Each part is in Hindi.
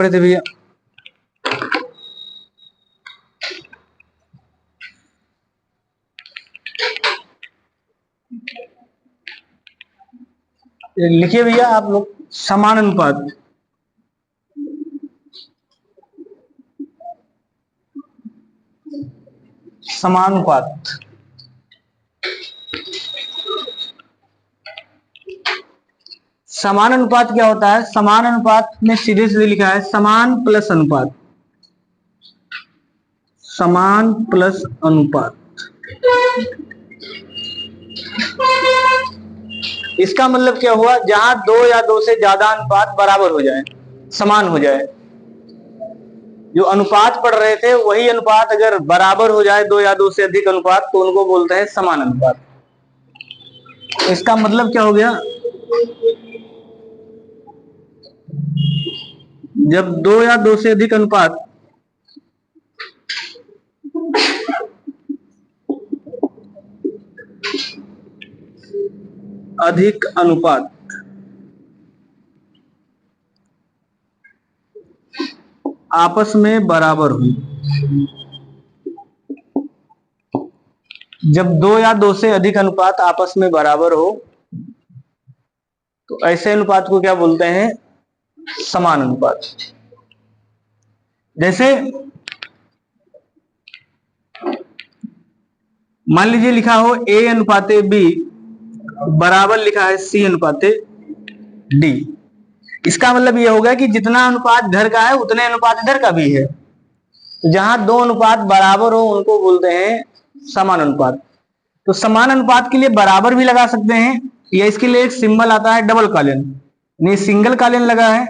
पढ़े थे भैया। लिखिए भैया आप लोग समानुपात। समानुपात समानुपात क्या होता है? समानुपात में सीधे सीधे लिखा है समान प्लस अनुपात। समान प्लस अनुपात, इसका मतलब क्या हुआ? जहां दो या दो से ज्यादा अनुपात बराबर हो जाए, समान हो जाए। जो अनुपात पढ़ रहे थे वही अनुपात अगर बराबर हो जाए, दो या दो से अधिक अनुपात, तो उनको बोलते हैं समान अनुपात। इसका मतलब क्या हो गया? जब दो या दो से अधिक अनुपात अधिक अनुपात आपस में बराबर हो, जब दो या दो से अधिक अनुपात आपस में बराबर हो तो ऐसे अनुपात को क्या बोलते हैं? समान अनुपात। जैसे मान लीजिए लिखा हो ए अनुपाते बी बराबर लिखा है सी अनुपाते डी। इसका मतलब यह होगा कि जितना अनुपात इधर का है उतने अनुपात इधर का भी है। तो जहां दो अनुपात बराबर हो उनको बोलते हैं समान अनुपात। तो समान अनुपात के लिए बराबर भी लगा सकते हैं, या इसके लिए एक सिंबल आता है डबल कॉलन। नहीं, सिंगल कॉलन लगा है,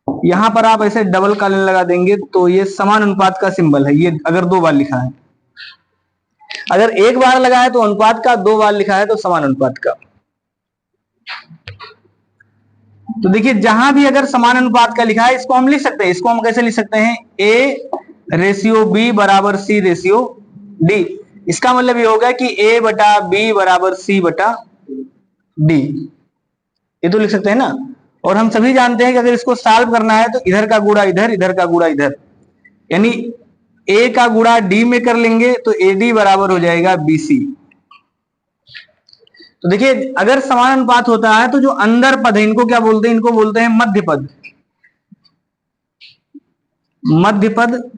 यहां पर आप ऐसे डबल कॉलन लगा देंगे तो ये समान अनुपात का सिंबल है। ये अगर दो बार लिखा है, अगर एक बार लगा है तो अनुपात का, दो बार लिखा है तो समान अनुपात का। तो देखिए जहां भी अगर समान अनुपात का लिखा है इसको हम लिख सकते हैं। इसको हम कैसे लिख सकते हैं? ए रेशियो बी बराबर सी रेशियो डी। इसका मतलब ये होगा कि ए बटा बी बराबर सी बटा डी। ये तो लिख सकते हैं ना। और हम सभी जानते हैं कि अगर इसको सॉल्व करना है तो इधर का गुणा इधर, इधर का गुणा इधर, यानी ए का गुणा डी में कर लेंगे तो ए डी बराबर हो जाएगा बी सी। तो देखिए अगर समान अनुपात होता है तो जो अंदर पद है इनको क्या बोलते हैं? इनको बोलते हैं मध्य पद। मध्य पद।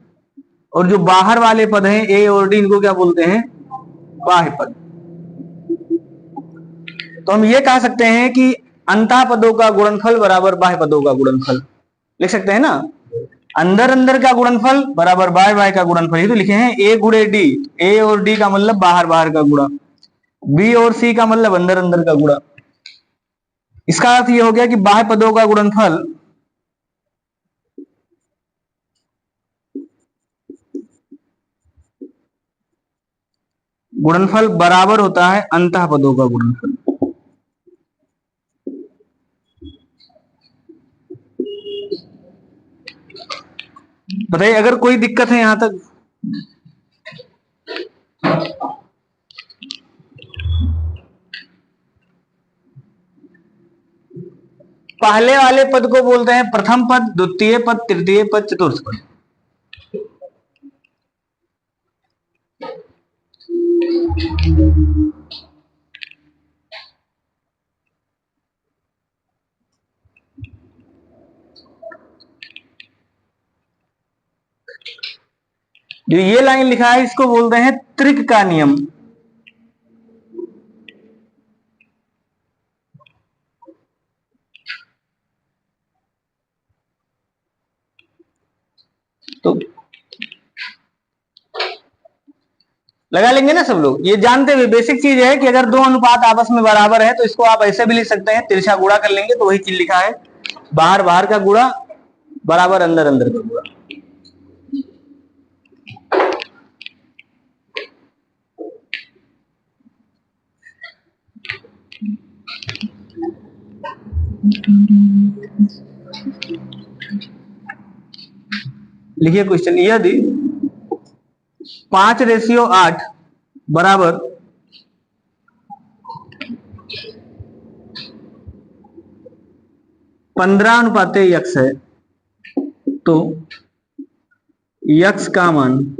और जो बाहर वाले पद हैं ए और डी, इनको क्या बोलते हैं? बाह्य पद। तो हम ये कह सकते हैं कि अंतः पदों का गुणनफल बराबर बाह्य पदों का गुणनफल। लिख सकते हैं ना। अंदर अंदर का गुणनफल बराबर बाह्य बाह्य का गुणनफल। ये तो लिखे हैं ए गुणे डी। ए और डी का मतलब बाहर बाहर का गुणा, बी और सी का मतलब अंदर अंदर का गुणा। इसका अर्थ ये हो गया कि बाह्य पदों का गुणनफल बराबर होता है अंतः पदों का गुणनफल। बताइए अगर कोई दिक्कत है यहां तक? पहले वाले पद को बोलते हैं प्रथम पद, द्वितीय पद, तृतीय पद, चतुर्थ पद। जो ये लाइन लिखा है इसको बोलते हैं त्रिक का नियम। तो लगा लेंगे ना सब लोग। ये जानते हुए बेसिक चीज है कि अगर दो अनुपात आपस में बराबर है तो इसको आप ऐसे भी लिख सकते हैं, तिरछा गुणा कर लेंगे तो वही चीज लिखा है, बाहर बाहर का गुणा बराबर अंदर अंदर का गुणा। लिखिए क्वेश्चन, यदि 5:8 बराबर 15 अनुपाते x है तो x का मान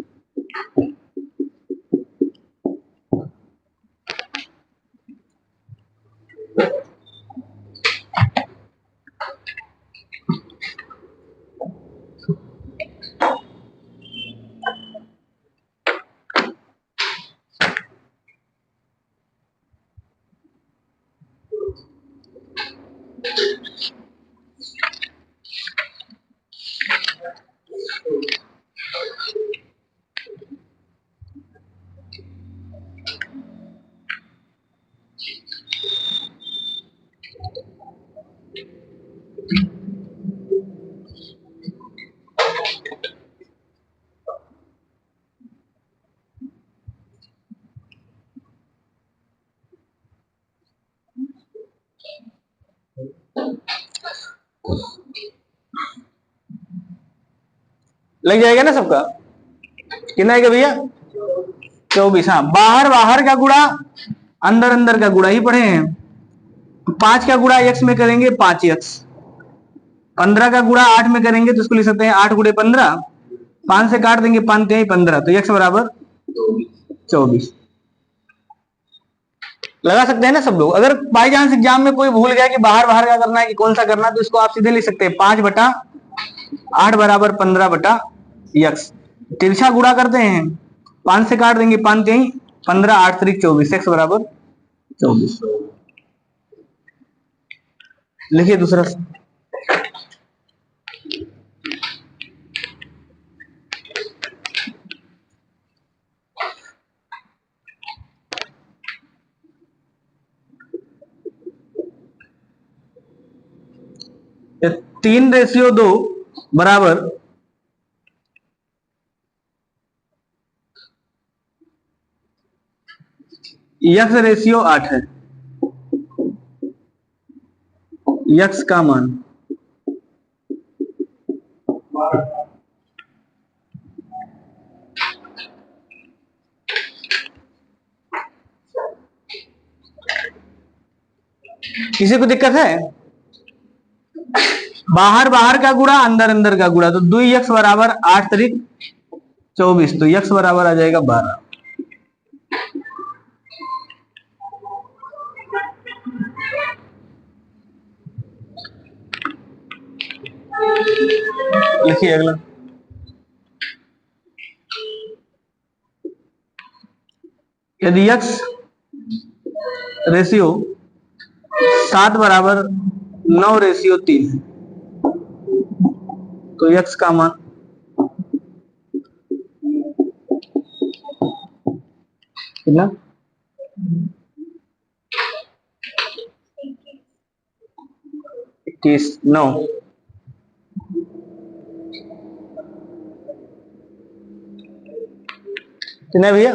लग जाएगा ना सबका? कितना आएगा भैया? 24। हाँ, बाहर बाहर का गुणा अंदर अंदर का गुणा ही पढ़े हैं। 5 का गुणा x में करेंगे 5x, 15 का गुणा 8 में करेंगे तो इसको लिख सकते हैं 8 गुणे 15, 5 से काट देंगे 5 3 15, तो x बराबर 24 लगा सकते हैं ना सब लोग। अगर बाई चांस एग्जाम में कोई भूल गया कि बाहर बाहर का करना है कि कौन सा करना है, तो इसको आप सीधे लिख सकते हैं 5/8 बराबर 15/x। तिरछा गुणा करते हैं, 5 से काट देंगे 5 3 15, 8 3 24, x बराबर 24। लिखिए दूसरा। ये 3:2 बराबर x/8 है। x का मान किसी को दिक्कत है? बाहर बाहर का गुणा अंदर अंदर का गुणा, तो 2x बराबर 8 3 24, तो x बराबर आ जाएगा 12। लिखिए अगला। यदि x रेशियो 7 बराबर 9/3 है, तो x का मान कितना? 21 9 कितना भैया?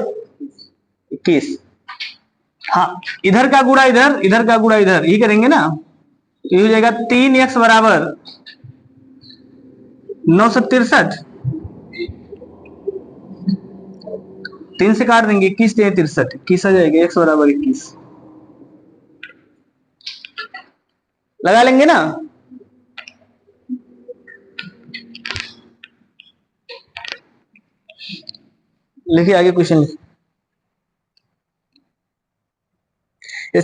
21। हाँ, इधर का गुणा इधर, इधर का गुणा इधर, ये करेंगे ना, तो ये हो जाएगा 3x बराबर 963, 3 से काट देंगे 21 3 63, 21 आ जाएगा, x बराबर 21 लगा लेंगे ना। लिखिए आगे क्वेश्चन।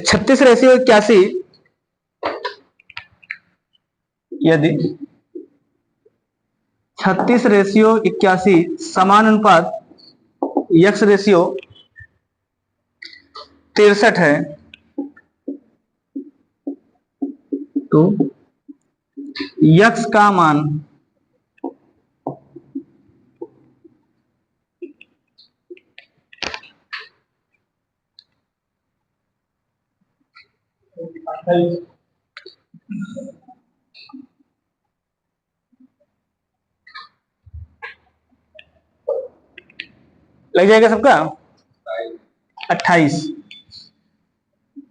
36/81, यदि 36/81 समानुपात x/63 है, तो x का मान लग जाएगा सबका? 28।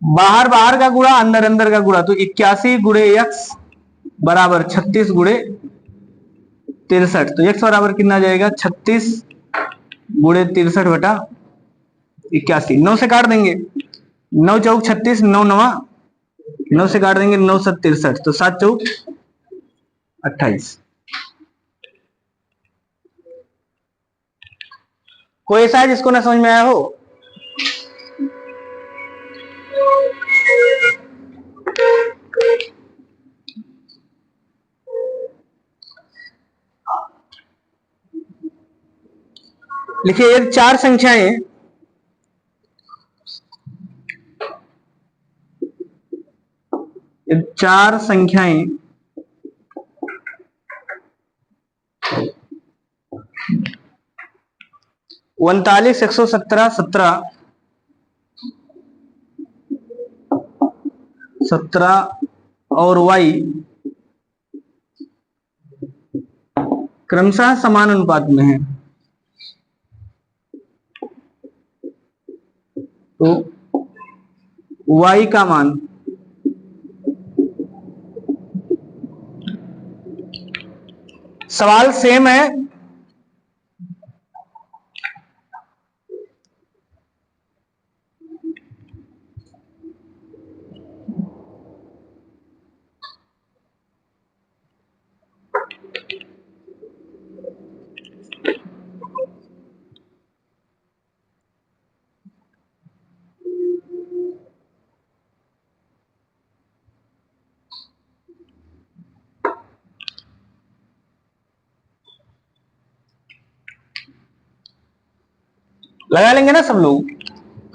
बाहर बाहर का गुणा अंदर अंदर का गुणा, तो 81 गुणे x बराबर 36 गुणे 63, तो x बराबर कितना जाएगा? 36 गुणे 63/81। 9 से काट देंगे, 9 चौक 36, 9 9 9 से काट देंगे 9 7 63, तो 7 चौक 28। कोई ऐसा है जिसको ना समझ में आया हो? लिखिए, ये चार संख्याएं चार संख्याएं 39, 117, 17 और y क्रमशः समान अनुपात में है। तो y का मान सवाल सेम है। लगा लेंगे ना सब लोग।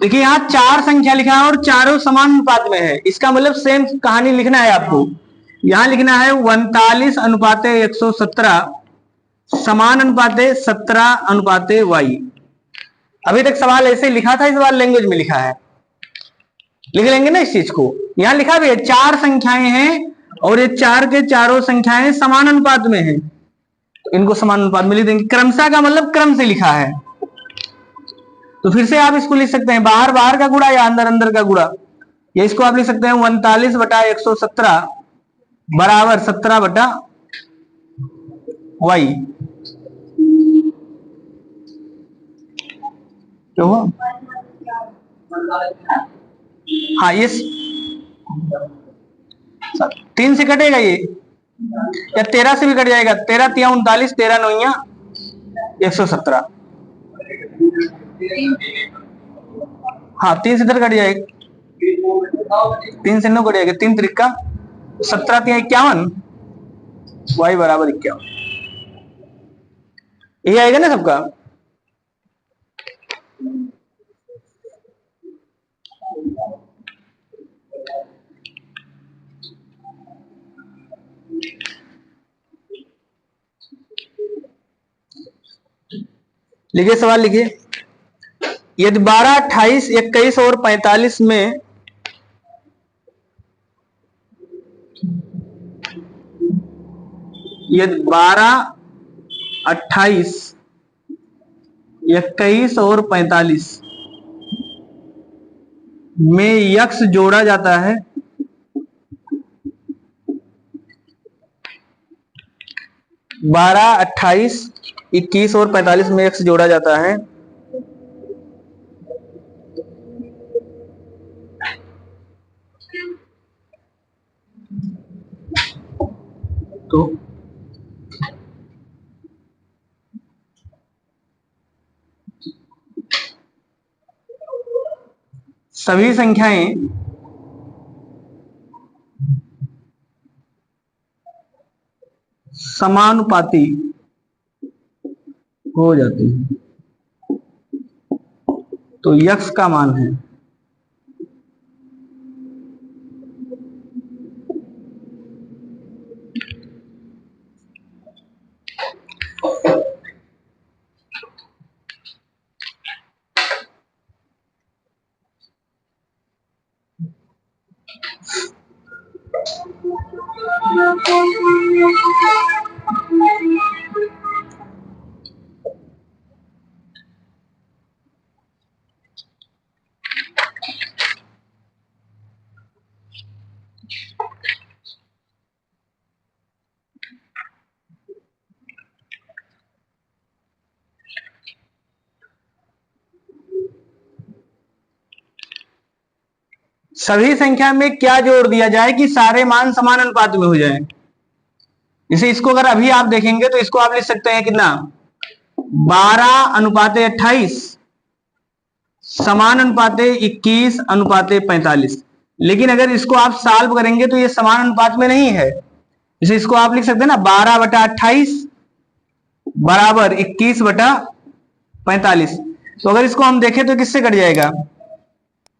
देखिए, यहाँ चार संख्या लिखा है और चारों समान अनुपात में है। इसका मतलब सेम कहानी लिखना है आपको। यहां लिखना है 39 अनुपाते 117 समान अनुपाते 17 अनुपाते y। अभी तक सवाल ऐसे लिखा था, इस बार लैंग्वेज में लिखा है। लिख लेंगे ना इस चीज को। यहां लिखा भी है चार संख्याएं हैं और ये चार के चारों संख्याएं समान अनुपात में है, तो इनको समान अनुपात में लिख देंगे। क्रमशः का मतलब क्रम से लिखा है, तो फिर से आप इसको लिख सकते हैं बाहर बाहर का गुणा या अंदर अंदर का गुणा। या इसको आप लिख सकते हैं 39 बटा 117 बराबर 17 बटा y। क्यों हुआ? हाँ, ये 3 से कटेगा ये, या 13 से भी कट जाएगा। 13 तिया 39, 13 नौया 117। हाँ, 3 से इधर कट जाएगा, 3 से 9 कट जाएगा, 3 त्रिका 17 तिया 51, y बराबर 51। ये आएगा ना सबका। लिखिए, सवाल लिखिए। यदि 12, 28, 21 और 45 में यदि 12, 28, 21 और 45 में x जोड़ा जाता है, 12, 28, 21 और 45 में x जोड़ा जाता है, तो सभी संख्याएं समानुपाती हो जाती है, तो x का मान है सभी संख्या में क्या जोड़ दिया जाए कि सारे मान समान अनुपात में हो जाए। जैसे इसको अगर अभी आप देखेंगे तो इसको आप लिख सकते हैं कितना, 12:28 समानुपाते 21:45। लेकिन अगर इसको आप सॉल्व करेंगे तो ये समान अनुपात में नहीं है, इसे इसको आप लिख सकते हैं ना 12/28 बराबर 21/45। तो अगर इसको हम देखें तो किससे कट जाएगा,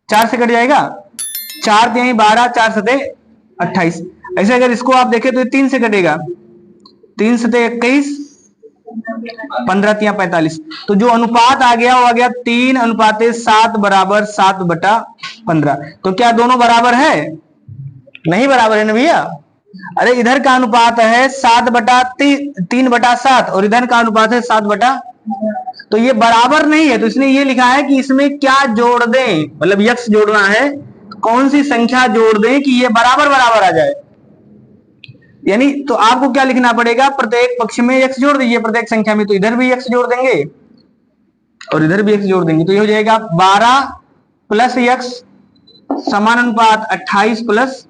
4 से कट जाएगा, 4 तिहाई 12, 4 सते 28। ऐसे अगर इसको आप देखें तो 3 से कटेगा, 3 सते 21, 15 तिहाई 45। तो जो अनुपात आ गया वो आ गया 3:7 बराबर 7/15। तो क्या दोनों बराबर है? नहीं बराबर है ना भैया। अरे इधर का अनुपात है 3/7 और इधर का अनुपात है 7/, तो ये बराबर नहीं है। तो इसने ये लिखा है कि इसमें क्या जोड़ दें, मतलब यक्स जोड़ना है, कौन सी संख्या जोड़ दें कि ये बराबर बराबर आ जाए। यानी तो आपको क्या लिखना पड़ेगा, प्रत्येक पक्ष में यक्स जोड़ दीजिए प्रत्येक संख्या में, तो इधर भी यक्स जोड़ देंगे और इधर भी यक्स जोड़ देंगे, तो ये हो जाएगा 12 प्लस यक्स समानुपात 28 प्लस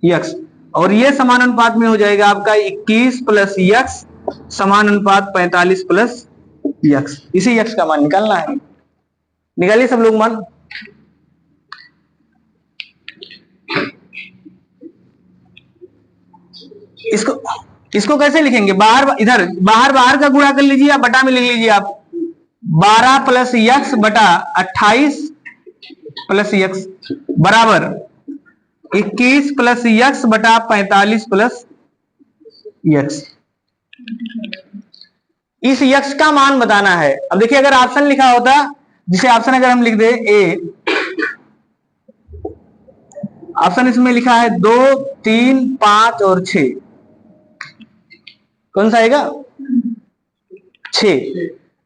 यक्स, और ये समानुपात में हो जाएगा आपका 21 प्लस यक्स समानुपात 45 प्लस यक्स। इसी यक्स का मान निकालना है। निकालिए सब लोग मान। इसको कैसे लिखेंगे, बाहर इधर बाहर का गुणा कर लीजिए, आप बटा में लिख लीजिए आप 12 प्लस यक्स बटा 28 प्लस यक्स बराबर 21 प्लस यक्स बटा 45 प्लस यक्स। इस यक्स का मान बताना है। अब देखिए अगर ऑप्शन लिखा होता, जिसे ऑप्शन अगर हम लिख दे ए, ऑप्शन इसमें लिखा है 2, 3, 5 और 6, कौन सा आएगा? 6।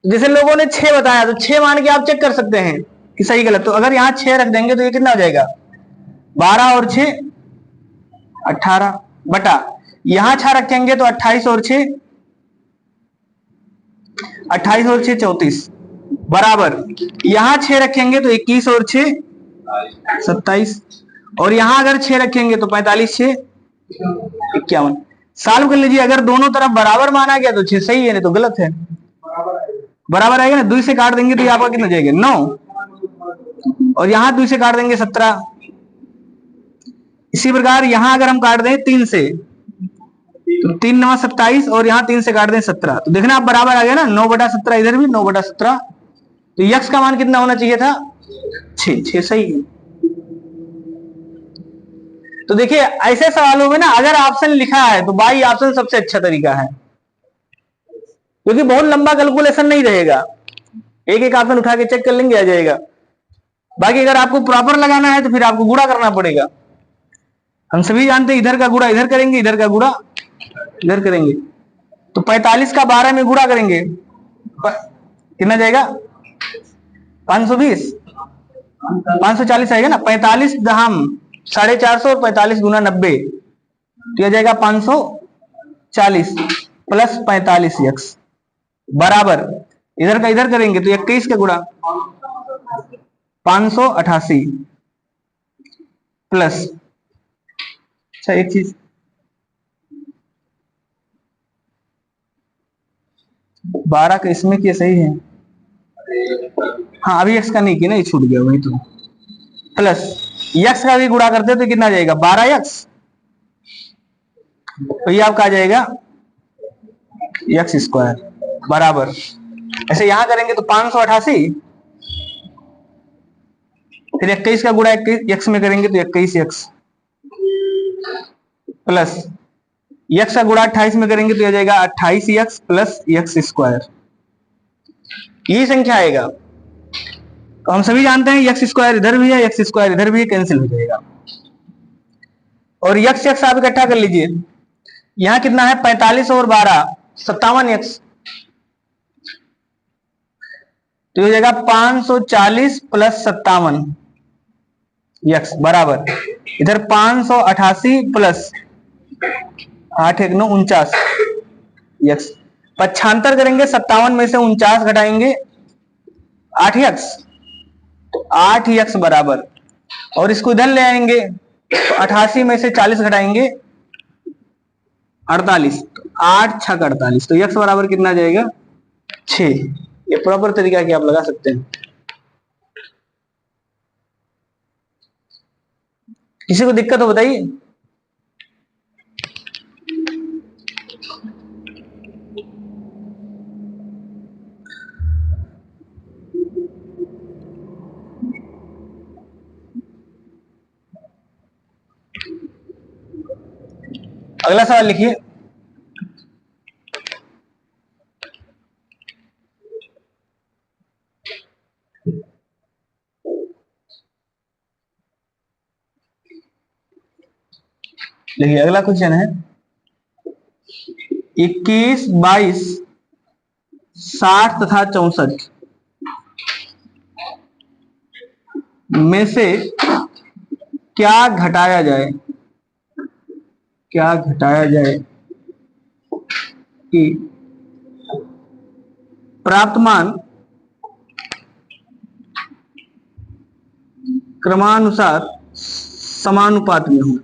जैसे लोगों ने 6 बताया तो 6 मान के आप चेक कर सकते हैं कि सही गलत। तो अगर यहां 6 रख देंगे तो ये कितना हो जाएगा, 12 और 6 18 बटा, यहां 6 रखेंगे तो 28 और 6 34 बराबर, यहां 6 रखेंगे तो 21 और 6 27, और यहां अगर 6 रखेंगे तो 45 6 51। सॉल्व कर लीजिए, अगर दोनों तरफ बराबर माना गया तो 6 सही है, नहीं तो गलत है। बराबर आएगा ना, 2 से काट देंगे तो ये आपका कितना जाएगा 9, और यहां 2 से काट देंगे 17। इसी प्रकार यहां अगर हम काट दें 3 से तो 3 9 27, और यहां 3 से काट दें 17, तो देखना आप बराबर आ गया ना, 9/17 इधर भी 9/17। तो यक्स का मान कितना होना चाहिए था, 6 सही है। तो देखिए ऐसे सवालों में ना अगर ऑप्शन लिखा है तो बाई ऑप्शन सबसे अच्छा तरीका है, क्योंकि बहुत लंबा कैलकुलेशन नहीं रहेगा, एक एक ऑप्शन उठा के चेक कर लेंगे आ जाएगा। बाकी अगर आपको प्रॉपर लगाना है तो फिर आपको गुणा करना पड़ेगा। हम सभी जानते हैं इधर का गुणा इधर करेंगे, इधर का गुणा इधर करेंगे, तो 45 का 12 में गुणा करेंगे कितना जाएगा 520 540 आएगा ना, 45 दहम 450 और 45 गुना 90, तो यह जाएगा 540 प्लस 45 यक्स बराबर, इधर का इधर करेंगे तो 21 का गुणा 588 प्लस, अच्छा एक चीज 12 का इसमें किया सही है, हाँ अभी यक्स का नहीं किया ना, ये छूट गया वही तो, प्लस यक्स का भी गुणा करते तो कितना जाएगा 12 यक्स, तो ये आपका आ जाएगा यक्स स्क्वायर बराबर, ऐसे यहां करेंगे तो 588, फिर 21 का गुणा 21 यक्स में करेंगे तो 21 यक्स प्लस यक्स का गुणा 28 में करेंगे तो आ जाएगा 28 यक्स प्लस यक्स स्क्वायर, ये संख्या आएगा। तो हम सभी जानते हैं यक्स स्क्वायर इधर भी है, यक्स स्क्वायर इधर भी है, कैंसिल हो जाएगा, और यक्स यक्स आप इकट्ठा कर लीजिए, यहां कितना है 45 और 12 57 यक्स, तो हो जाएगा 540 प्लस 57 यक्स बराबर, इधर 588 प्लस 8 1 9 49 यक्स, पक्षांतर करेंगे 57 में से 49 घटाएंगे 8 यक्स, तो 8 यक्स बराबर, और इसको इधर ले आएंगे तो 88 में से 40 घटाएंगे 48, तो 8 6 48, तो यक्स बराबर कितना जाएगा 6। ये प्रॉपर तरीका कि आप लगा सकते हैं। किसी को दिक्कत हो बताइए। अगला सवाल लिखिए। देखिए अगला क्वेश्चन है 21, 22, 60 तथा 64 में से क्या घटाया जाए, क्या घटाया जाए कि प्राप्त मान क्रमानुसार समानुपात में हो।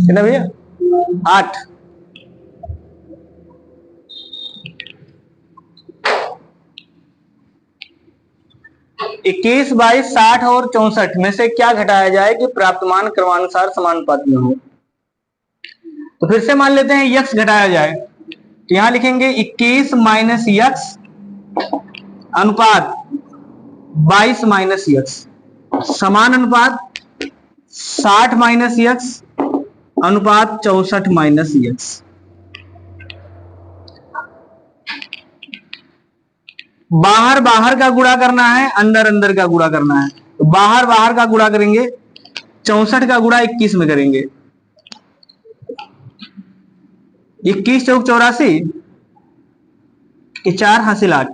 कितना भैया? 8। 21, 22, 60 और 64 में से क्या घटाया जाए कि प्राप्त मान क्रमानुसार समानुपात में हो। तो फिर से मान लेते हैं यक्स घटाया जाए, तो यहां लिखेंगे 21 माइनस यक्स अनुपात 22 माइनस यक्स समान अनुपात 60 माइनस यक्स अनुपात 64 माइनस यक्स। बाहर बाहर का गुणा करना है, अंदर अंदर का गुणा करना है। तो बाहर बाहर का गुणा करेंगे, 64 का गुणा 21 में करेंगे। 21 चौक 84, 4 हासिल 8।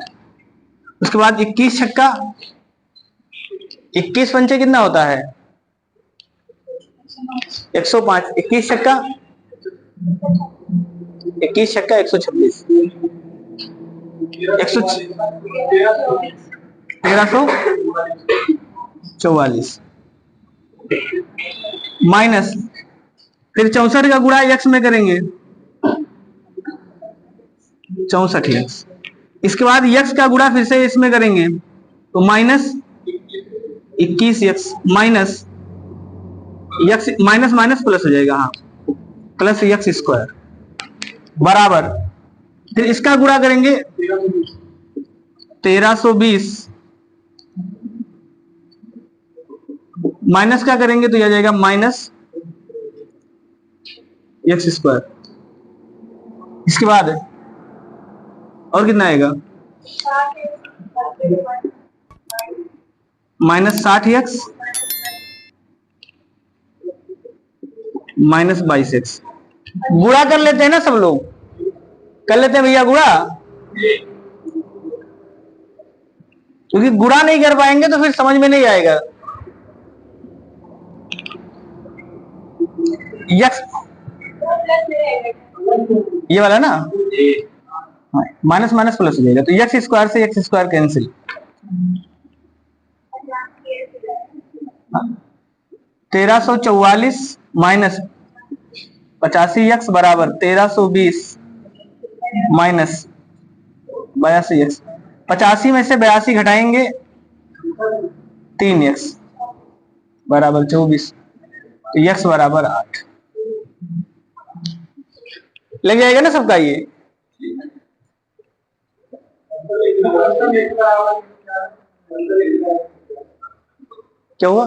उसके बाद 21 छक्का, 21 पंचे कितना होता है 105। 21 छक्का 126, 1344 माइनस, फिर 64 का गुणा यक्स में करेंगे 64 यक्स। इसके बाद यक्स का गुणा फिर से इसमें करेंगे तो minus 21 x minus x, minus minus plus हो जाएगा, हाँ प्लस यक्स स्क्वायर बराबर, फिर इसका गुणा करेंगे 1320 माइनस का करेंगे तो यह जाएगा माइनस एक्स स्क्वायर। इसके बाद और कितना आएगा माइनस 60x माइनस 22x। गुणा कर लेते हैं ना सब लोग, कर लेते हैं भैया गुणा, क्योंकि गुणा नहीं कर पाएंगे तो फिर समझ में नहीं आएगा। यक्स ये वाला ना माइनस माइनस प्लस हो जाएगा, तो एक्स स्क्वायर से x square cancel, 1344 minus 85x बराबर 1320 माइनस 82x। 85 में से 82 घटाएंगे 3x बराबर 24, तो x बराबर 8 लग जाएगा ना सबका। ये क्या हुआ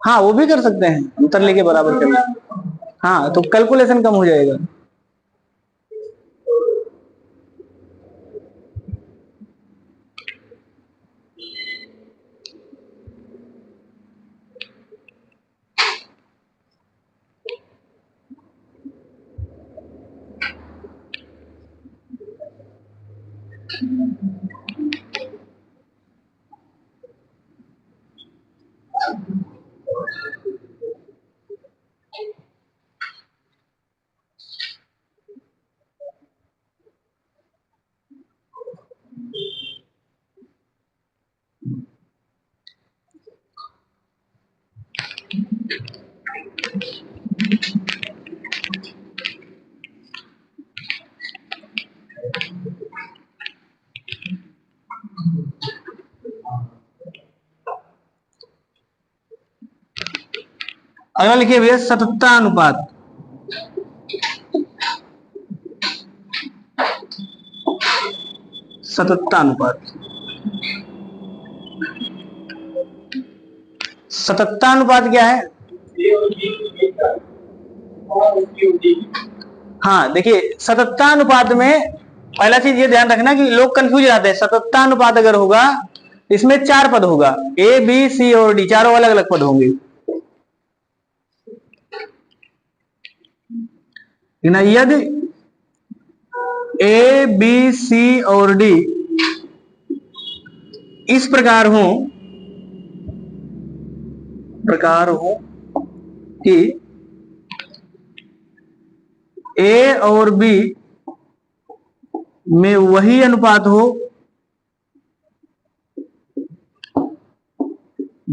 हाँ वो भी कर सकते हैं, अंतर लेके बराबर करना। हाँ तो कैलकुलेशन कम हो जाएगा। अगला लिखिए भैया सततता अनुपात। सततता अनुपात, सततता अनुपात क्या है? हाँ देखिए सततता अनुपात में पहला चीज ये ध्यान रखना कि लोग कंफ्यूज रहते हैं। सततता अनुपात अगर होगा इसमें 4 पद होगा, ए बी सी और डी, चारों अलग अलग पद होंगे। यदि ए बी सी और डी इस प्रकार हो कि ए और बी में वही अनुपात हो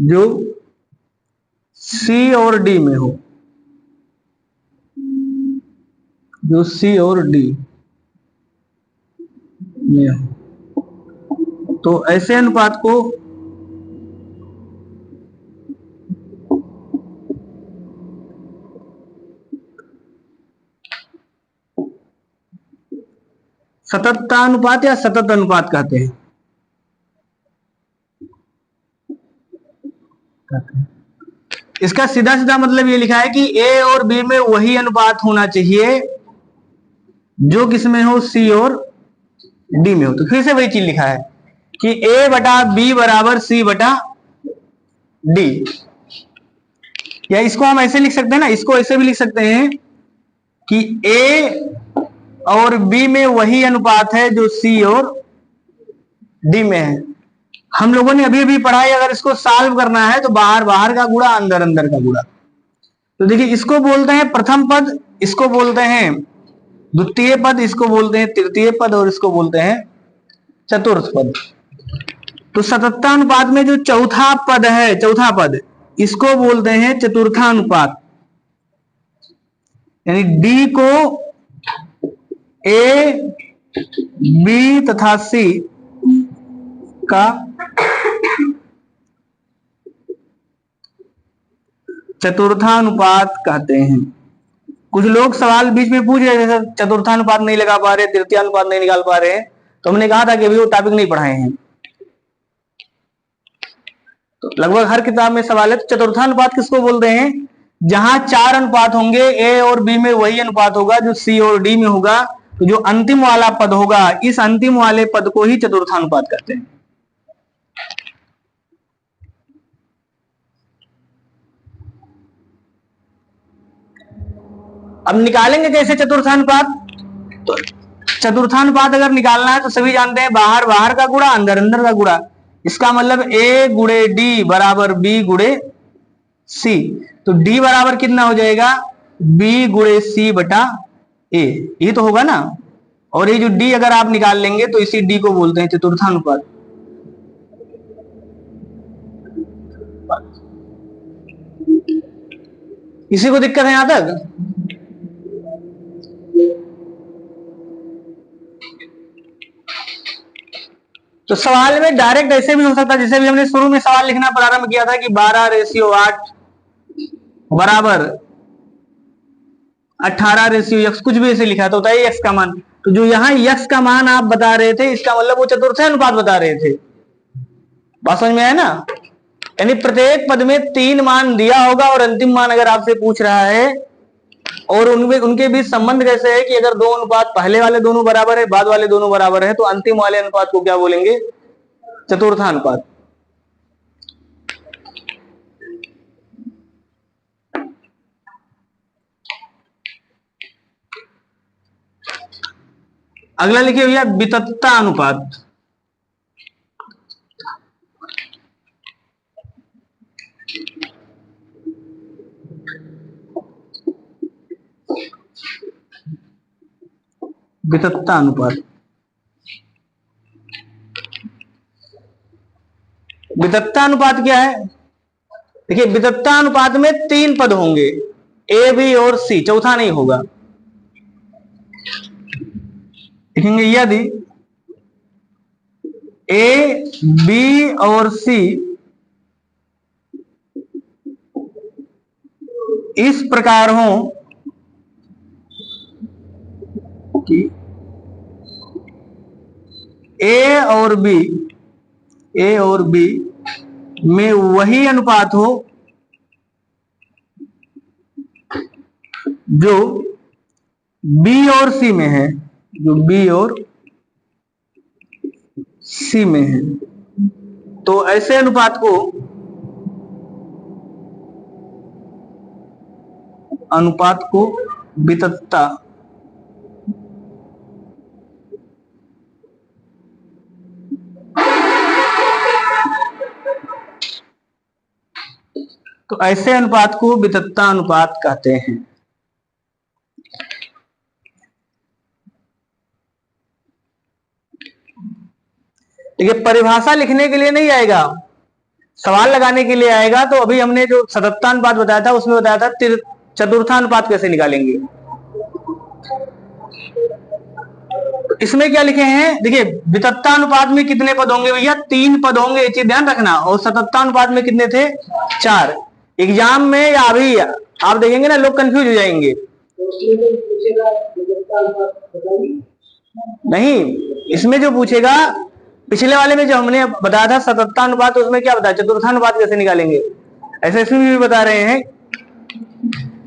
जो सी और डी में हो, जो सी और डी में हो, तो ऐसे अनुपात को सततता अनुपात या सतत अनुपात कहते हैं। इसका सीधा सीधा मतलब ये लिखा है कि ए और बी में वही अनुपात होना चाहिए जो किसमें हो, सी और डी में हो। तो फिर से वही चीज लिखा है कि ए बटा बी बराबर सी बटा डी। या इसको हम ऐसे लिख सकते हैं ना, इसको ऐसे भी लिख सकते हैं कि ए और बी में वही अनुपात है जो सी और डी में है। हम लोगों ने अभी अभी पढ़ा है, अगर इसको सॉल्व करना है तो बाहर बाहर का गुणा अंदर अंदर का गुणा। तो देखिए इसको बोलते हैं प्रथम पद, इसको बोलते हैं द्वितीय पद, इसको बोलते हैं तृतीय पद और इसको बोलते हैं चतुर्थ पद। तो सततता अनुपात में जो चौथा पद है, चौथा पद, इसको बोलते हैं चतुर्थानुपात। यानी डी को ए बी तथा सी का चतुर्थानुपात कहते हैं। कुछ लोग सवाल बीच में पूछ रहे थे, चतुर्थानुपात नहीं लगा पा रहे, तृतीयानुपात नहीं निकाल पा रहे, तो हमने कहा था कि अभी वो टॉपिक नहीं पढ़ाए हैं। तो लगभग हर किताब में सवाल है। तो चतुर्थानुपात किसको बोलते हैं? जहां 4 अनुपात होंगे, ए और बी में वही अनुपात होगा जो सी और डी में होगा, तो जो अंतिम वाला पद होगा, इस अंतिम वाले पद को ही चतुर्थानुपात कहते हैं। अब निकालेंगे कैसे चतुर्थानुपात? तो चतुर्थानुपात अगर निकालना है तो सभी जानते हैं बाहर बाहर का गुणा अंदर अंदर का गुणा। इसका मतलब ए गुणे डी बराबर बी गुणे सी। तो डी बराबर कितना हो जाएगा? बी गुणे सी बटा ए, ये तो होगा ना। और ये जो डी अगर आप निकाल लेंगे तो इसी डी को बोलते हैं चतुर्थानुपात। इसी को दिक्कत है यहां तक? तो सवाल में डायरेक्ट ऐसे भी हो सकता है, जैसे भी हमने शुरू में सवाल लिखना प्रारंभ किया था कि 12:8 बराबर 18:x, कुछ भी ऐसे लिखा तो होता है x का मान। तो जो यहाँ x का मान आप बता रहे थे, इसका मतलब वो चतुर्थानुपात बता रहे थे। बात समझ में आया ना? यानी प्रत्येक पद में 3 मान दिया होगा और अंतिम मान अगर आपसे पूछ रहा है और उनमें उनके बीच संबंध कैसे है कि अगर दो अनुपात पहले वाले दोनों बराबर है, बाद वाले दोनों बराबर है, तो अंतिम वाले अनुपात को क्या बोलेंगे? चतुर्थानुपात। अगला लिखिए भैया वितथता अनुपात। वितथता अनुपात, वितथता अनुपात क्या है? देखिए वितथता अनुपात में 3 पद होंगे, ए बी और सी, चौथा नहीं होगा। लिखेंगे यदि ए बी और सी इस प्रकार हो कि ए और बी में वही अनुपात हो जो बी और सी में है, जो बी और सी में है, तो ऐसे अनुपात को वितथता तो ऐसे अनुपात को वितथता अनुपात कहते हैं। देखिए परिभाषा लिखने के लिए नहीं आएगा, सवाल लगाने के लिए आएगा। तो अभी हमने जो सतत्तानुपात बताया था उसमें बताया था चतुर्थानुपात कैसे निकालेंगे। इसमें क्या लिखे हैं? देखिए वितथतानुपात में कितने पद होंगे भैया? 3 पद होंगे, ये चीज ध्यान रखना। और सतत्तानुपात में कितने थे? 4। एग्जाम में या अभी आप देखेंगे ना, लोग कंफ्यूज हो जाएंगे। नहीं, इसमें जो पूछेगा, पिछले वाले में जो हमने बताया था सतत्तानुपात, तो उसमें क्या बताया? चतुर्थानुपात कैसे निकालेंगे, ऐसे इसमें भी बता रहे हैं।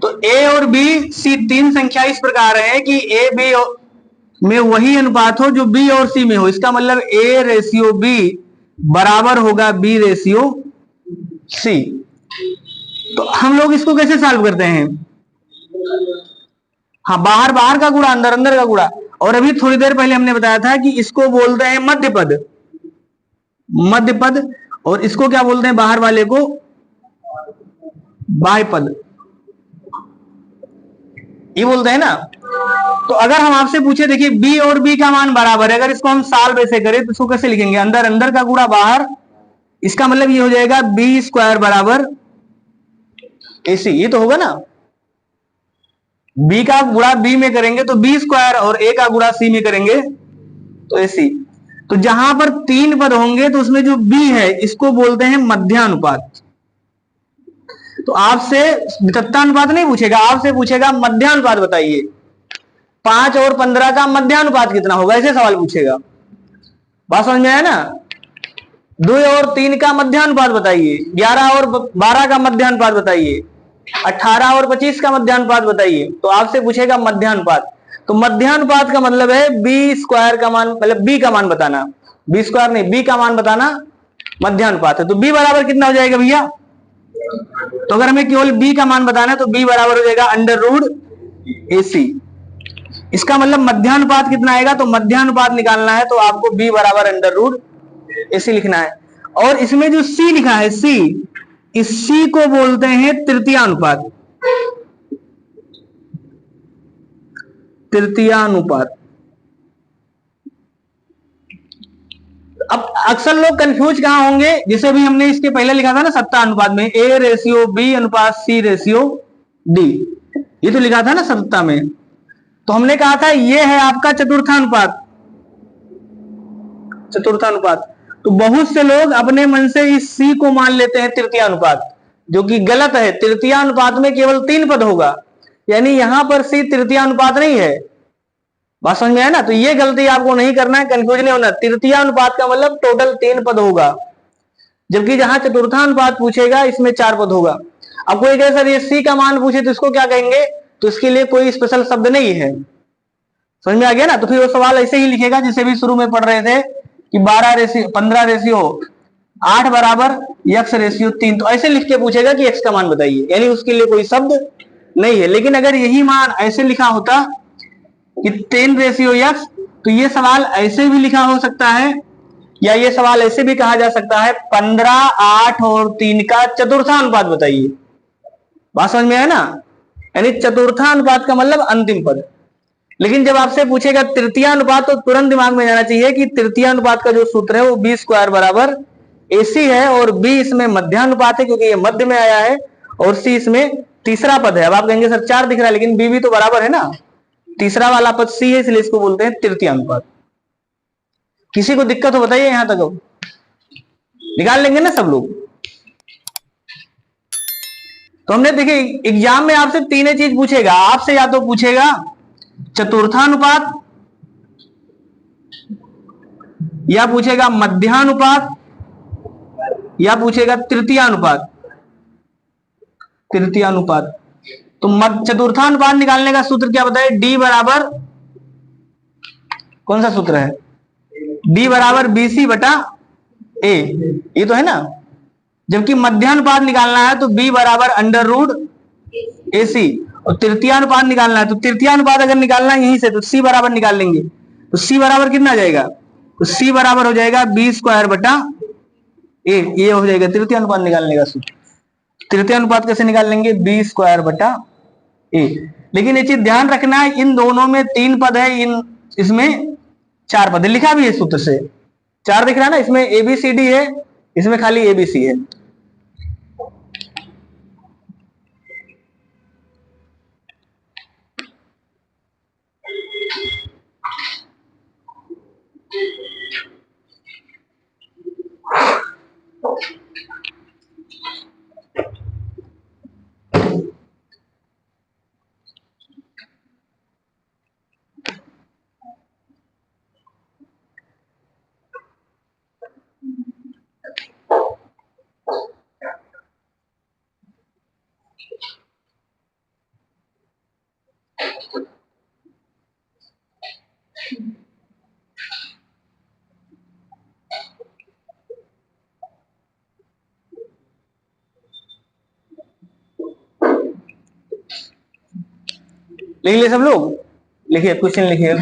तो ए और बी सी 3 संख्या इस प्रकार है कि ए बी में वही अनुपात हो जो बी और सी में हो। इसका मतलब ए रेशियो बी बराबर होगा बी रेशियो सी। तो हम लोग इसको कैसे सॉल्व करते हैं? हाँ, बाहर बाहर का गुणा, अंदर अंदर का गुणा। और अभी थोड़ी देर पहले हमने बताया था कि इसको बोलते हैं मध्य पद, और इसको क्या बोलते हैं? बाहर वाले को बाह्य पद, ये बोलते हैं ना। तो अगर हम आपसे पूछे, देखिए b और b का मान बराबर है, अगर इसको हम साल वैसे करें तो इसको कैसे लिखेंगे? अंदर अंदर का गुणा बाहर, इसका मतलब ये हो जाएगा b स्क्वायर बराबर ac। ये तो होगा ना, b का गुणा b में करेंगे तो b स्क्वायर, और a का गुणा c में करेंगे तो ac। तो जहां पर 3 पद होंगे तो उसमें जो b है इसको बोलते हैं मध्यानुपात। तो आपसे वितथतानुपात नहीं पूछेगा, आपसे पूछेगा मध्यानुपात बताइए। 5 और 15 का मध्यानुपात कितना होगा, ऐसे सवाल पूछेगा। बात समझ में आया ना? 2 और 3 का मध्यानुपात बताइए, 11 और 12 का मध्यानुपात बताइए, 18 और 25 का मध्यानुपात बताइए। तो आपसे पूछेगा मध्यानुपात। तो मध्यानुपात का मतलब है बी स्क्वायर का मान, मतलब बी का मान बताना, बी स्क्वायर नहीं, बी का मान बताना मध्यानुपात है। तो बी बराबर कितना हो जाएगा भैया? तो अगर हमें केवल b का मान बताना है तो b बराबर हो जाएगा √ac। इसका मतलब मध्यानुपात कितना आएगा? तो मध्यानुपात निकालना है तो आपको b बराबर √ac लिखना है। और इसमें जो c लिखा है, c, इस c को बोलते हैं तृतीयानुपात। तृतीयानुपात। अब अक्सर लोग कंफ्यूज कहां होंगे? जिसे भी हमने इसके पहले लिखा था ना सत्ता अनुपात में, a रेशियो b अनुपात c रेशियो d, ये तो लिखा था ना सत्ता में। तो हमने कहा था ये है आपका चतुर्थानुपात। चतुर्थानुपात। तो बहुत से लोग अपने मन से इस c को मान लेते हैं तृतीयानुपात, जो कि गलत है। तृतीयानुपात में केवल 3 पद होगा, यानी यहां पर c तृतीयानुपात नहीं है। बात समझ में आया ना? तो ये गलती आपको नहीं करना है, कंफ्यूज नहीं होना। तृतीयानुपात का मतलब टोटल 3 पद होगा। जबकि जहां चतुर्थानुपात पूछेगा इसमें 4 पद होगा। अब कोई कहे सर ये सी का मान पूछे तो इसको क्या कहेंगे, तो इसके लिए कोई स्पेशल शब्द नहीं है। समझ में आ गया ना। तो फिर वो सवाल ऐसे ही लिखेगा जैसे भी शुरू में पढ़ रहे थे कि 15:8 बराबर x/3, तो ऐसे लिख के पूछेगा कि x का मान बताइए, यानी उसके लिए कोई शब्द नहीं है। लेकिन अगर यही मान ऐसे लिखा होता कि 10:x, तो ये सवाल ऐसे भी लिखा हो सकता है, या ये सवाल ऐसे भी कहा जा सकता है 15, 8 और 3 का चतुर्थानुपात बताइए। बात समझ में आया ना, यानी चतुर्थानुपात का मतलब अंतिम पद। लेकिन जब आपसे पूछेगा तृतीयानुपात तो तुरंत दिमाग में जाना चाहिए कि तृतीयानुपात का जो सूत्र है वो b² बराबर AC है, और b इसमें मध्यानुपात है क्योंकि ये मध्य में आया है, और c इसमें तीसरा पद है। अब आप कहेंगे सर 4 दिख रहा है, लेकिन b भी तो बराबर है ना, तीसरा वाला पद c है, इसलिए इसको बोलते हैं तृतीयानुपात। किसी को दिक्कत हो बताइए यहां तक, अब निकाल लेंगे ना सब लोग। तो हमने देखिए एग्जाम में आपसे तीन चीज पूछेगा आपसे, या तो पूछेगा चतुर्थानुपात, या पूछेगा मध्यानुपात, या पूछेगा तृतीयानुपात। तृतीयानुपात तो चतुर्थानुपात निकालने का सूत्र क्या बताए, d बराबर, कौन सा सूत्र है, d बराबर BC बटा A, ये तो है ना। जबकि मध्यानुपात निकालना है तो b बराबर √AC, और तृतीयानुपात निकालना है तो तृतीयानुपात अगर निकालना है यहीं से तो c बराबर निकाल लेंगे। तो c बराबर कितना आ जाएगा, तो c बराबर हो जाएगा b² बटा A, ये हो जाएगा तृतीयानुपात निकालने का सूत्र। तृतीयानुपात कैसे निकाल लेंगे, b² बटा A। लेकिन ये चीज ध्यान रखना है, इन दोनों में 3 पद है, इसमें 4 पद है, लिखा भी है सूत्र से 4 दिख रहा है ना, इसमें ABCD है, इसमें खाली ABC है। लिख लिए सब लोग, लिखिए क्वेश्चन लिखिए।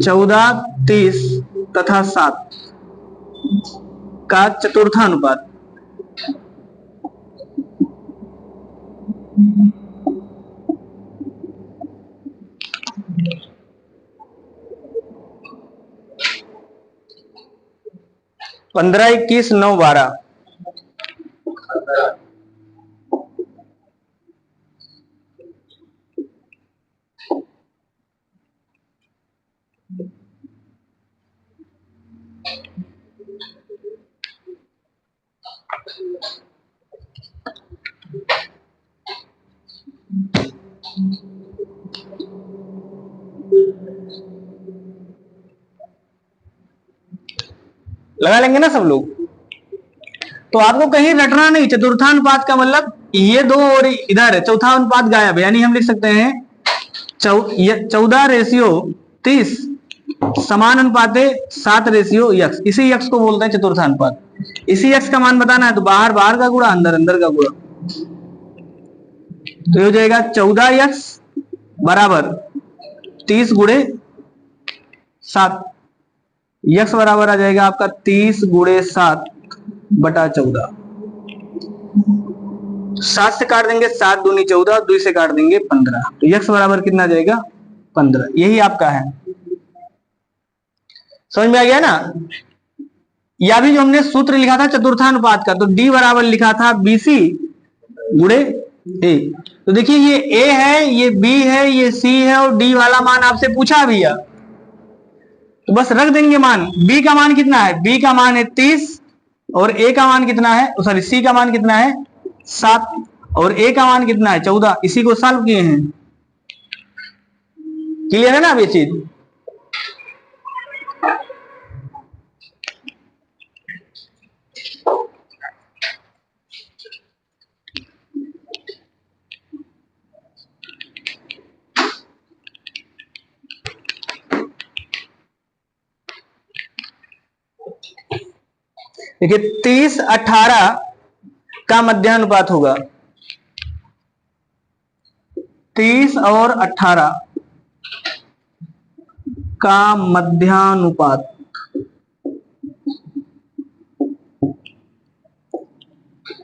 चौदह, 30 तथा 7 का चतुर्थानुपात। पंद्रह, 21, 9, 12। लगा लेंगे ना सब लोग। तो आपको कहीं रटना नहीं, चतुर्थानुपात का मतलब ये दो और इधर है, चौथा अनुपात गायब है, यानी हम लिख सकते हैं 14:30 समान अनुपात 7:x। इसी x को बोलते हैं चतुर्थानुपात। इसी x का मान बताना है तो बाहर बाहर का गुणा, अंदर अंदर का गुणा। तो ये हो जाएगा 14x बराबर 30 गुणे 7, x बराबर आ जाएगा आपका 30 गुणे 7 बटा 14। 7 से काट देंगे 7 दूनी 14, 2 से काट देंगे 15, तो x बराबर कितना आ जाएगा 15। यही आपका है, समझ में आ गया ना। या भी जो हमने सूत्र लिखा था चतुर्थानुपात का, तो d बराबर लिखा था BC गुणे A, तो देखिए ये ए है, ये बी है, ये सी है और डी वाला मान आपसे पूछा भी है, तो बस रख देंगे मान। बी का मान कितना है? बी का मान है 30 और ए का मान कितना है, सॉरी सी का मान कितना है 7 और ए का मान कितना है 14। इसी को सॉल्व किए हैं। क्लियर है ना अब ये चीज? देखिए 30-18 का मध्यानुपात होगा। 30 और 18 का मध्यानुपात,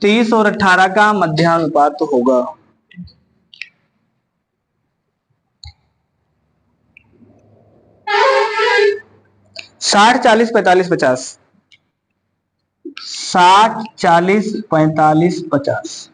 30 और 18 का मध्यानुपात होगा 60-40-45-50। 60-40-45-50।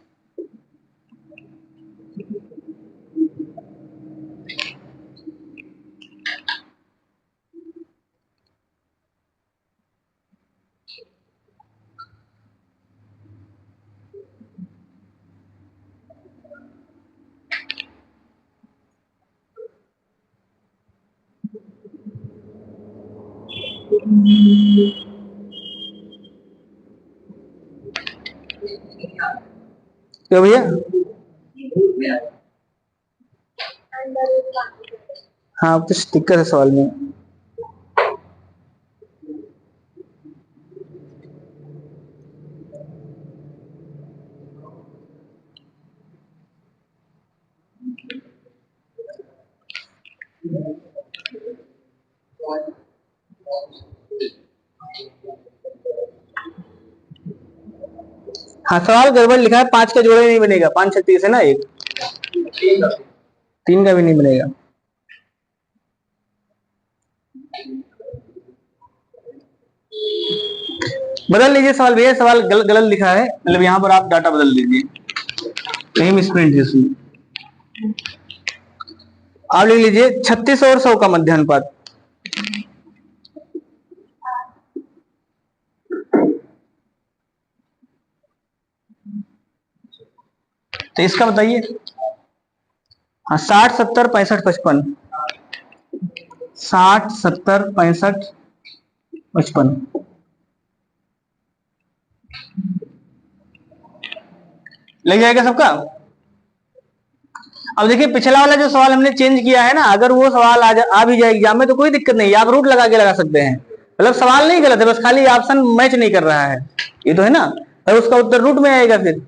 क्यों भैया? हाँ कुछ दिक्कत है सवाल में। हाँ सवाल गड़बड़ लिखा है, 5 का जोड़ा ही नहीं बनेगा। 5 36 है ना, एक 3 का भी नहीं बनेगा। बदल लीजिए सवाल भैया, सवाल गलत लिखा है, मतलब यहां पर आप डाटा बदल लीजिए, कहीं मिसप्रिंट है उसमें। आप लिख लीजिए 36 और 100 का मध्यानुपात। तो इसका बताइए। हाँ 60 70 65 55। 60 70 65 55 लग जाएगा सबका। अब देखिए पिछला वाला जो सवाल हमने चेंज किया है ना, अगर वो सवाल आ भी जाए एग्जाम में तो कोई दिक्कत नहीं, आप रूट लगा के लगा सकते हैं। मतलब सवाल नहीं गलत है, बस खाली ऑप्शन मैच नहीं कर रहा है, ये तो है ना, और उसका उत्तर रूट में आएगा। फिर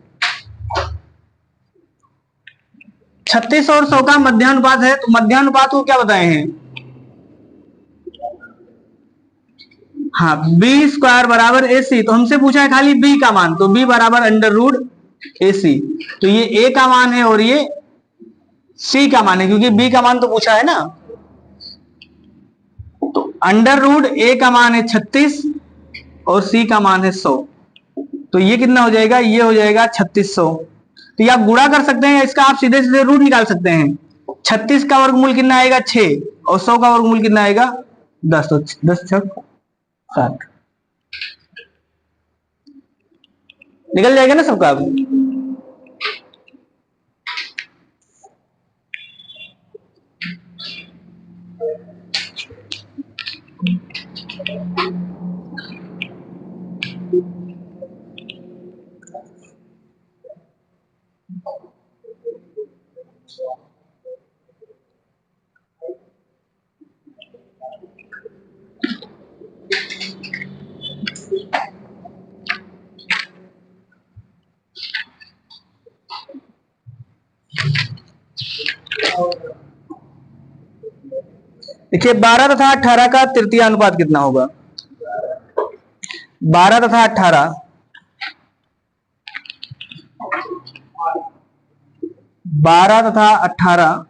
36 और 100 का मध्यानुपात है, तो मध्यानुपात को क्या बताए हैं? हाँ बी स्क्वायर बराबर ए सी, तो हमसे पूछा है खाली बी का मान, तो बी बराबर अंडर रूट ए सी। तो ये ए का मान है और ये सी का मान है, क्योंकि बी का मान तो पूछा है ना। तो अंडर रूट ए का मान है 36 और सी का मान है 100, तो ये कितना हो जाएगा? ये हो जाएगा 3600। तो ये आप गुणा कर सकते हैं, इसका आप सीधे सीधे रूट निकाल सकते हैं। 36 का वर्गमूल कितना आएगा? 6 और 100 का वर्गमूल कितना आएगा? 10। तो 10 6 7 निकल जाएगा ना सबका। देखिए 12 तथा 18 का तृतीय अनुपात कितना होगा? 12 तथा 18, 12 तथा 18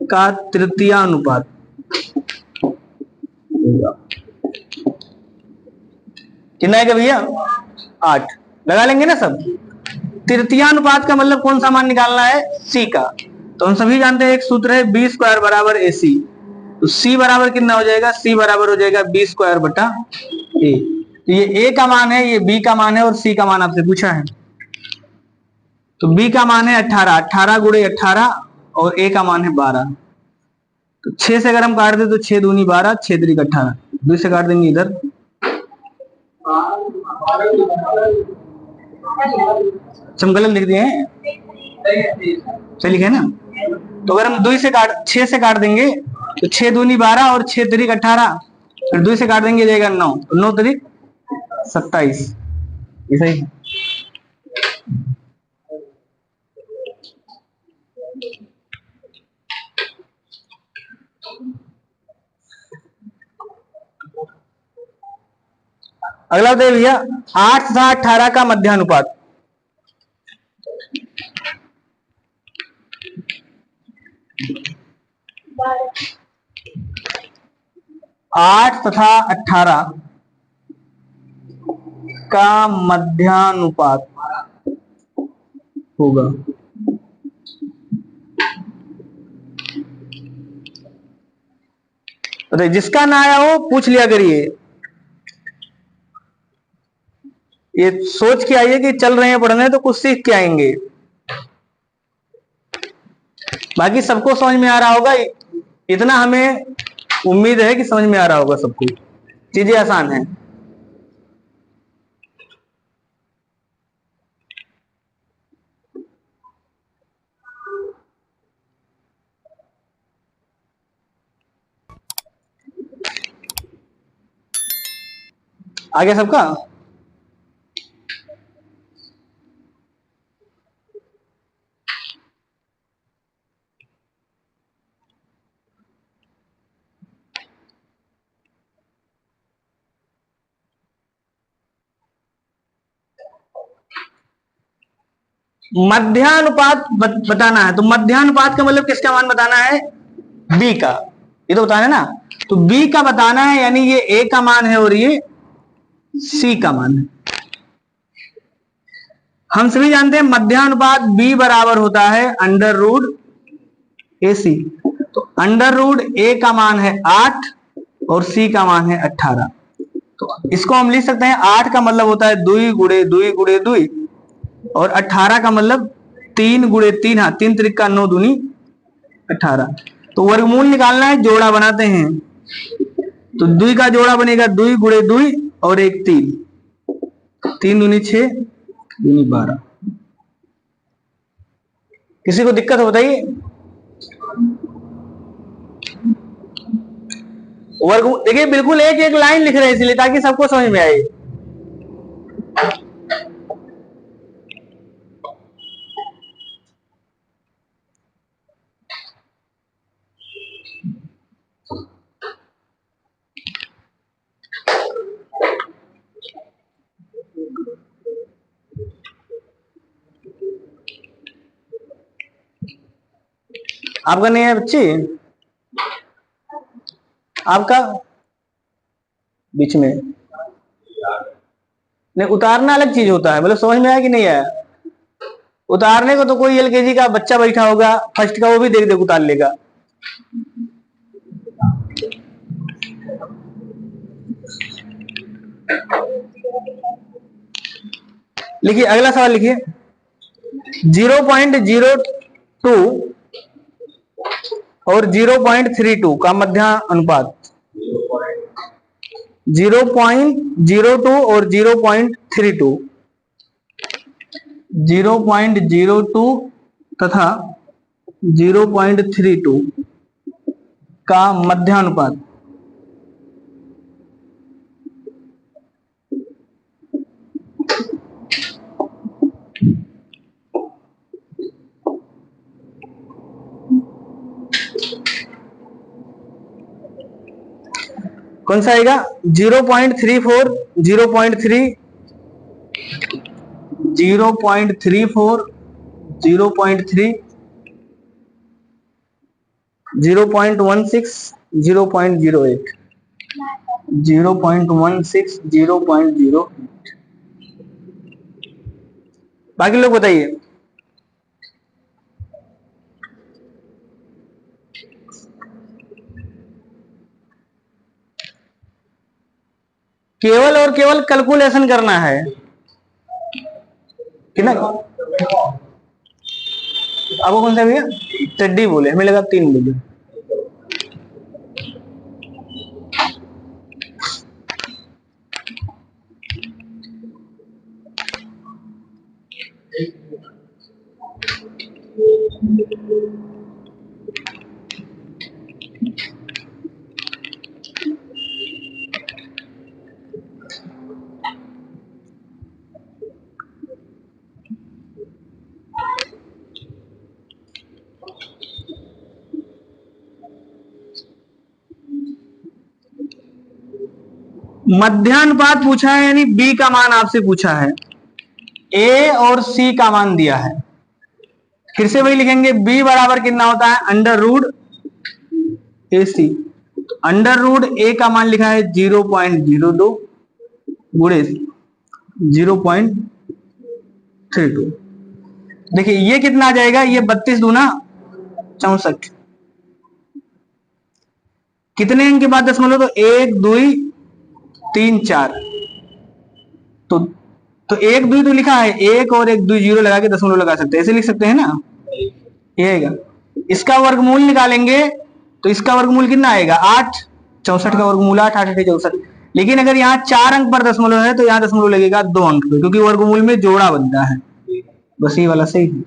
का तृतीय अनुपात कितना है भैया? 8। लगा लेंगे ना सब। तृतीयानुपात का मतलब कौन सा मान निकालना है? सी का। तो हम सभी जानते हैं एक सूत्र है बी स्क्वायर बराबर ए सी। तो सी बराबर कितना हो जाएगा? सी बराबर हो जाएगा बी स्क्वायर बटा ए। तो ये ए का मान है, ये बी का मान है, और सी का मान आपसे पूछा है। तो बी का मान है 18, 18 गुणे 18, और ए का मान है 12। तो 6 से अगर हम काट दे तो 6 दूनी 12, 6 3 18, 2 से काट देंगे इधर। हम गलत लिख दिए हैं, सही लिखे ना? तो अगर हम 2 से काट 6 से काट देंगे तो 6 दूनी 12 और 6 3 18, फिर 2 से काट देंगे जाएगा 9, 9 3 27। ये सही है। अगला बताइए भैया, 8 तथा 18 का मध्यानुपात। 8 तथा 18 का मध्यानुपात होगा। तो जिसका ना आया हो पूछ लिया करिए, ये सोच के आइए कि चल रहे हैं पढ़ने तो कुछ सीख के आएंगे। बाकी सबको समझ में आ रहा होगा, इतना हमें उम्मीद है कि समझ में आ रहा होगा सबको, चीजें आसान है। आगे सबका मध्यानुपात बताना है। तो मध्यानुपात का मतलब किसका मान बताना है? बी का। ये तो बताना है ना। तो बी का बताना है, यानी ये ए का मान है और ये सी का मान है। हम सभी जानते हैं मध्यानुपात बी बराबर होता है अंडर रूट ए सी। तो अंडर रूट ए का मान है 8 और सी का मान है 18। तो इसको हम लिख सकते हैं 8 का मतलब होता है 2 गुणे 2 गुणे 2, और 18 का मतलब 3 गुणे 3, हाँ 3 3 का 9 दूनी 18। तो वर्गमूल निकालना है, जोड़ा बनाते हैं। तो 2 का जोड़ा बनेगा 2 गुणे 2 और 1 3, 3 दूनी 6 दूनी 12। किसी को दिक्कत हो बताइए? वर्ग देखिए बिल्कुल एक एक लाइन लिख रहे हैं इसलिए ताकि सबको समझ में आए। आपका नहीं है बच्ची? आपका बीच में नहीं, उतारना अलग चीज होता है। मतलब समझ में आया कि नहीं आया? उतारने को तो कोई एलकेजी का बच्चा बैठा होगा फर्स्ट का, वो भी देख देख उतार लेगा। लिखिए अगला सवाल लिखिए, 0.02 और 0.32 का मध्य अनुपात। 0.02 और 0.32, 0.02 तथा 0.32 का मध्यानुपात। कौन सा आएगा? 0.34, 0.3, 0.34, 0.3, 0.16, 0.08, 0.16, 0.08। बाकी लोग बताइए। केवल और केवल कैलकुलेशन करना है कितना। आपको कौन सा भैया? टेड्डी बोले, हमें लगा 3 बोले। मध्यानुपात पूछा है, यानी बी का मान आपसे पूछा है, ए और सी का मान दिया है। फिर से वही लिखेंगे, बी बराबर कितना होता है, अंडर रूट ए सी। अंडर रूट ए का मान लिखा है 0.02 गुणे 0.32। देखिए ये कितना आ जाएगा, ये 32 दूना 64। कितने अंक के बाद दशमलव, तो 1 2 3 4। तो 1 2 तो लिखा है, 1 और 1 2 0 लगा के दशमलव लगा सकते हैं, ऐसे लिख सकते हैं ना। ये आएगा, इसका वर्गमूल निकालेंगे तो इसका वर्गमूल कितना आएगा 8। 64 का वर्गमूल 8, 8 64। लेकिन अगर यहाँ 4 अंक पर दशमलव है तो यहाँ दशमलव लगेगा 2 अंक पे, क्योंकि वर्गमूल में जोड़ा बनता है। बस ये वाला सही है।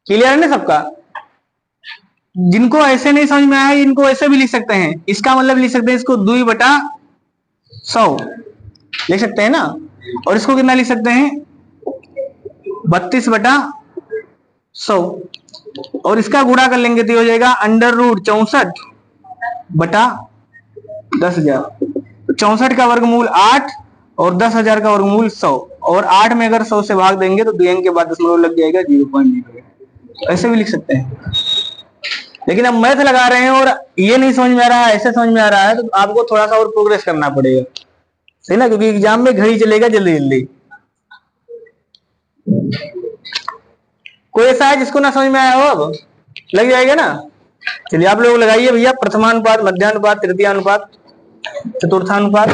क्लियर है ना सबका? जिनको ऐसे नहीं समझ में आया, इनको ऐसे भी लिख सकते हैं। इसका मतलब लिख सकते हैं, इसको 2/100 लिख सकते हैं ना। और इसको कितना लिख सकते हैं, 32/100। और इसका गुणा कर लेंगे तो हो जाएगा अंडर रूट 64/10,000। 64 का वर्गमूल 8 और 10,000 का वर्गमूल 100। और 8 में अगर 100 से भाग देंगे तो 2 अंक के बाद दशमलव लग जाएगा 0.0। ऐसे भी लिख सकते हैं। लेकिन अब मैथ लगा रहे हैं और ये नहीं समझ में आ रहा है, ऐसे समझ में आ रहा है, तो आपको थोड़ा सा और प्रोग्रेस करना पड़ेगा, सही ना, क्योंकि एग्जाम में घड़ी चलेगा जल्दी जल्दी। कोई ऐसा है जिसको ना समझ में आया हो? अब लग जाएगा ना। चलिए आप लोग लगाइए भैया, प्रथमानुपात, मध्यानुपात, तृतीयानुपात, चतुर्थानुपात।